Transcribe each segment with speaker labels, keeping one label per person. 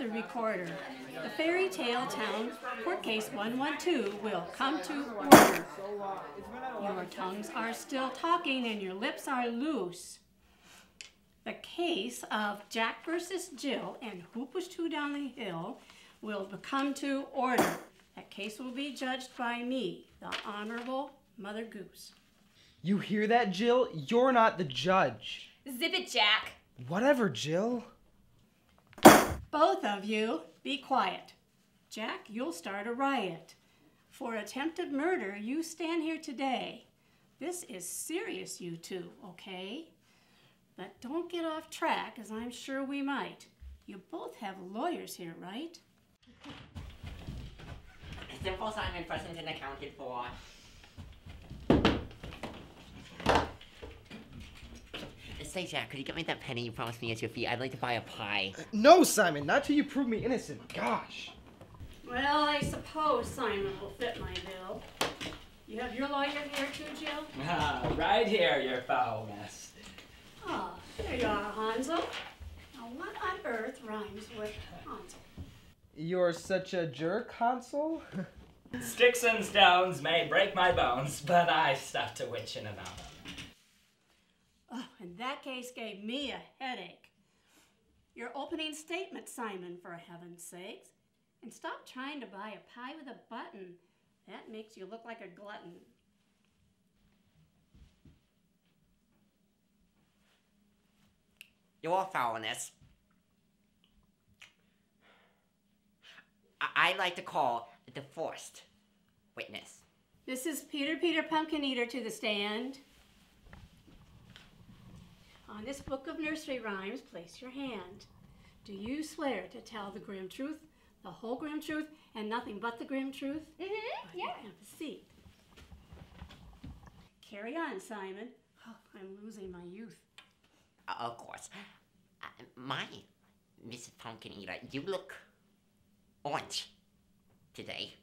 Speaker 1: the recorder. The fairy tale town court case 112 will come to order. Your tongues are still talking and your lips are loose. The case of Jack versus Jill and who pushed who down the hill will come to order. That case will be judged by me, the Honorable Mother Goose.
Speaker 2: You hear that, Jill? You're not the judge.
Speaker 3: Zip it, Jack.
Speaker 2: Whatever, Jill.
Speaker 1: Both of you, be quiet. Jack, you'll start a riot. For attempted murder, you stand here today. This is serious, you two, okay? But don't get off track, as I'm sure we might. You both have lawyers here, right?
Speaker 4: Simple Simon present and accounted for. Say, Jack, could you get me that penny you promised me as your fee? I'd like to buy a pie.
Speaker 2: No, Simon, not till you prove me innocent. Gosh.
Speaker 1: Well, I suppose Simon will fit my bill. You have your lawyer here too, Jill?
Speaker 5: Right here, your foulness.
Speaker 1: Ah, there you are, Hansel. Now, what on earth rhymes with Hansel?
Speaker 2: You're such a jerk, Hansel.
Speaker 5: Sticks and stones may break my bones, but I stuffed a witch in an oven.
Speaker 1: Oh, and that case gave me a headache. Your opening statement, Simon, for heaven's sakes. And stop trying to buy a pie with a button. That makes you look like a glutton.
Speaker 4: Your foulness. I'd like to call the first witness.
Speaker 1: This is Peter Pumpkin Eater to the stand. On this book of nursery rhymes, place your hand. Do you swear to tell the grim truth, the whole grim truth, and nothing but the grim truth?
Speaker 3: Mm-hmm, yeah.
Speaker 1: Have a seat. Carry on, Simon. Oh, I'm losing my youth.
Speaker 4: Of course. My Mrs. Pumpkin Eater, you look orange today.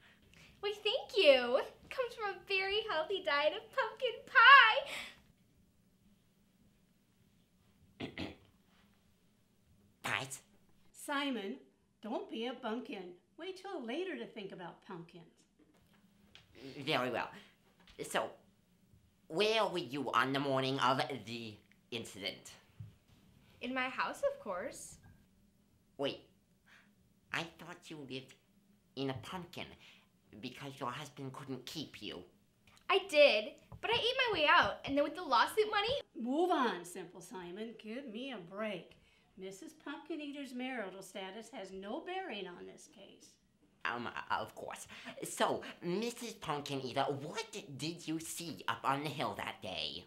Speaker 3: Why, thank you. Comes from a very healthy diet of pumpkin pie.
Speaker 4: Pies?
Speaker 1: Simon, don't be a bumpkin. Wait till later to think about pumpkins.
Speaker 4: Very well. So, where were you on the morning of the incident?
Speaker 3: In my house, of course.
Speaker 4: Wait, I thought you lived in a pumpkin because your husband couldn't keep you.
Speaker 3: I did, but I ate my way out, and then with the lawsuit money...
Speaker 1: Move on, Simple Simon. Give me a break. Mrs. Pumpkin Eater's marital status has no bearing on this case.
Speaker 4: Of course. So, Mrs. Pumpkin Eater, what did you see up on the hill that day?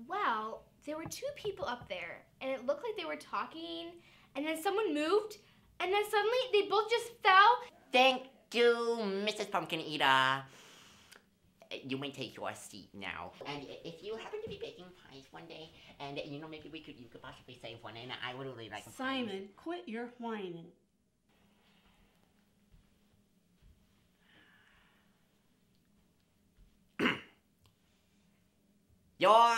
Speaker 3: Well, there were two people up there, and it looked like they were talking, and then someone moved, and then suddenly they both just fell.
Speaker 4: Thank you, Mrs. Pumpkin Eater. You may take your seat now. And if you happen to be baking pies one day, and maybe you could possibly save one, and I would really like a
Speaker 1: Simon, quit your whining.
Speaker 4: Your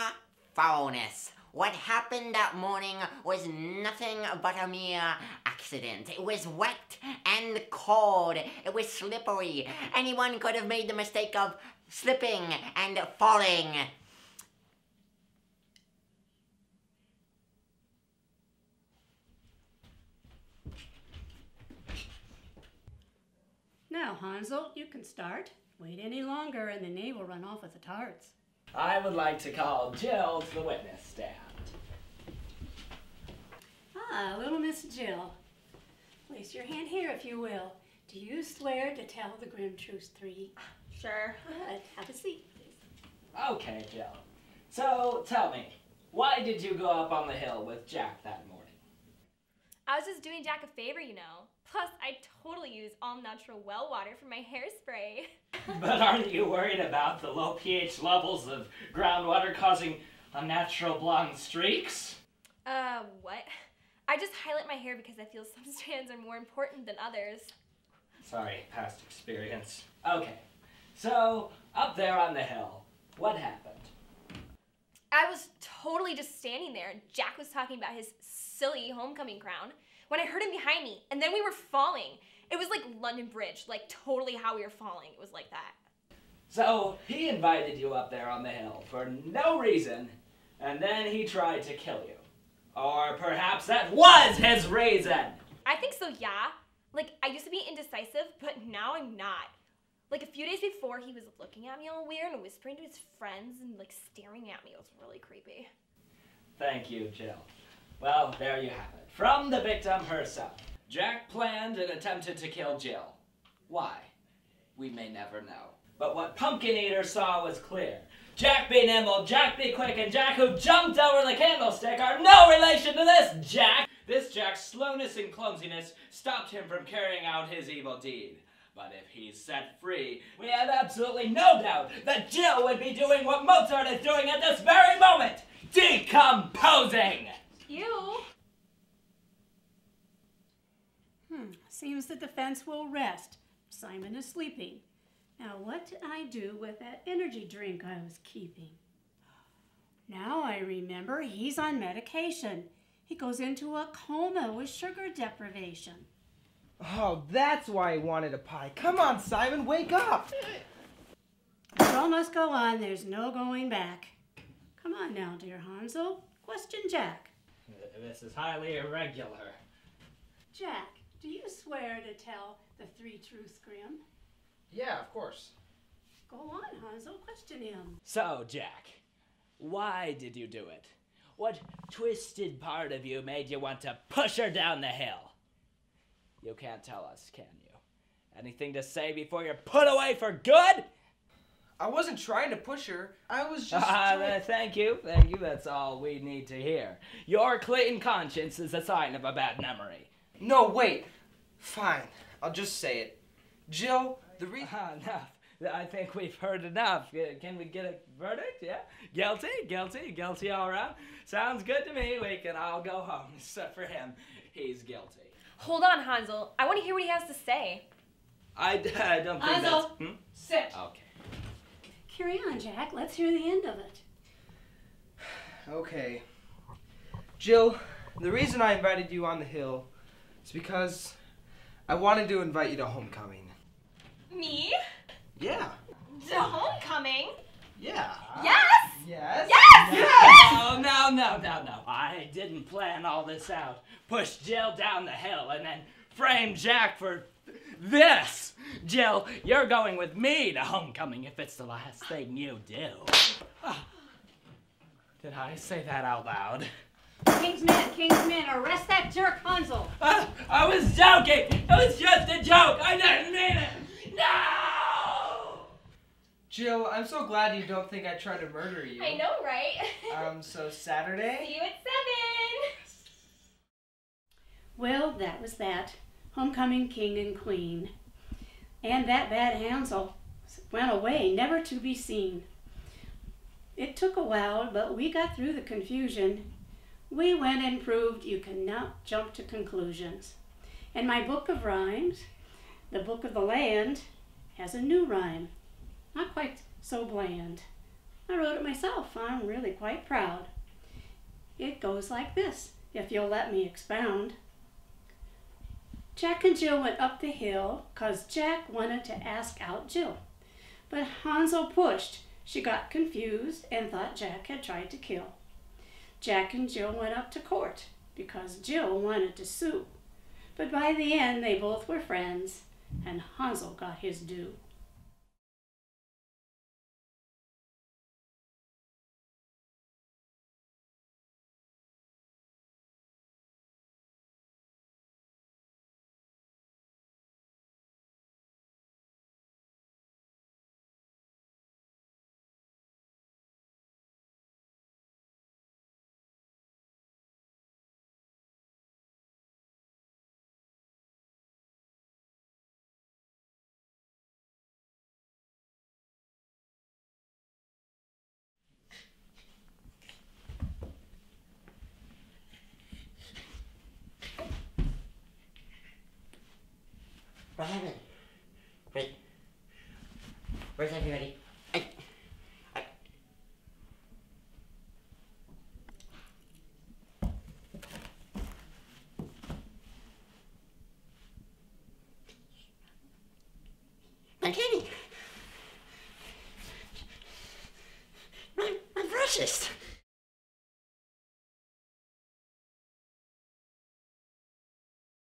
Speaker 4: foulness. What happened that morning was nothing but a mere accident. It was wet and cold. It was slippery. Anyone could have made the mistake of slipping and falling.
Speaker 1: Now, Hansel, you can start. Wait any longer and the knee will run off with the tarts.
Speaker 5: I would like to call Jill to the witness stand.
Speaker 1: Ah, little Miss Jill. Place your hand here, if you will. Do you swear to tell the grim truth, 3?
Speaker 3: Sure.
Speaker 1: Good. Have a seat, please.
Speaker 5: Okay, Jill. So, tell me, why did you go up on the hill with Jack that morning?
Speaker 3: I was just doing Jack a favor, you know. Plus, I totally use all-natural well water for my hairspray.
Speaker 5: But aren't you worried about the low pH levels of groundwater causing unnatural blonde streaks?
Speaker 3: What? I just highlight my hair because I feel some strands are more important than others.
Speaker 5: Sorry, past experience. Okay, so up there on the hill, what happened?
Speaker 3: I was totally just standing there, and Jack was talking about his silly homecoming crown,
Speaker 6: when I heard him behind me, and then we were falling. It was like London Bridge, like totally how we were falling. It was like that.
Speaker 5: So he invited you up there on the hill for no reason, and then he tried to kill you. Or perhaps that was his reason.
Speaker 6: I think so, yeah. Like, I used to be indecisive, but now I'm not. Like, a few days before, he was looking at me all weird and whispering to his friends and, like, staring at me. It was really creepy.
Speaker 5: Thank you, Jill. Well, there you have it. From the victim herself. Jack planned and attempted to kill Jill. Why? We may never know. But what Pumpkin Eater saw was clear. Jack be nimble, Jack be quick, and Jack who jumped over the candlestick are no relation to this Jack! This Jack's slowness and clumsiness stopped him from carrying out his evil deed. But if he's set free, we have absolutely no doubt that Jill would be doing what Mozart is doing at this very moment! Decomposing!
Speaker 6: You?
Speaker 1: Seems the defense will rest. Simon is sleeping. Now, what did I do with that energy drink I was keeping? Now I remember he's on medication. He goes into a coma with sugar deprivation.
Speaker 2: Oh, that's why he wanted a pie. Come on, Simon, wake up.
Speaker 1: The show must go on. There's no going back. Come on now, dear Hansel. Question Jack.
Speaker 5: This is highly irregular.
Speaker 1: Jack, do you swear to tell the three truths, Grim?
Speaker 2: Yeah, of course.
Speaker 1: Go on, Hansel. Question him.
Speaker 5: So, Jack, why did you do it? What twisted part of you made you want to push her down the hill? You can't tell us, can you? Anything to say before you're put away for good?
Speaker 2: I wasn't trying to push her. I was just
Speaker 5: Thank you. That's all we need to hear. Your clean conscience is a sign of a bad memory.
Speaker 2: No, wait. Fine. I'll just say it. Jill, the reason...
Speaker 5: Enough. I think we've heard enough. Can we get a verdict? Yeah? Guilty all around? Sounds good to me. We can all go home, except for him. He's guilty.
Speaker 6: Hold on, Hansel. I want to hear what he has to say.
Speaker 5: I don't think
Speaker 1: Hansel,
Speaker 5: that's...
Speaker 1: sit.
Speaker 5: Okay.
Speaker 1: Carry on, Jack. Let's hear the end of it.
Speaker 2: Okay. Jill, the reason I invited you on the hill is because I wanted to invite you to homecoming.
Speaker 6: Me?
Speaker 2: Yeah.
Speaker 6: To homecoming?
Speaker 2: Yeah.
Speaker 6: Yes!
Speaker 2: Yes.
Speaker 6: Yes!
Speaker 5: No. I didn't plan all this out. Push Jill down the hill and then frame Jack for this. Jill, you're going with me to homecoming if it's the last thing you do. Did I say that out loud?
Speaker 1: King's men, arrest that jerk Hansel.
Speaker 5: I was joking. It was just a joke. I didn't mean it. No!
Speaker 2: Jill, I'm so glad you don't think I tried to murder you.
Speaker 6: I know, right?
Speaker 2: So Saturday?
Speaker 6: See you at 7.
Speaker 1: Well, that was that. Homecoming king and queen. And that bad Hansel went away, never to be seen. It took a while, but we got through the confusion. We went and proved you cannot jump to conclusions. And my book of rhymes, the book of the land, has a new rhyme. Not quite so bland. I wrote it myself. I'm really quite proud. It goes like this, if you'll let me expound. Jack and Jill went up the hill 'cause Jack wanted to ask out Jill. But Hansel pushed. She got confused and thought Jack had tried to kill. Jack and Jill went up to court because Jill wanted to sue. But by the end they both were friends and Hansel got his due.
Speaker 4: Danny. My precious.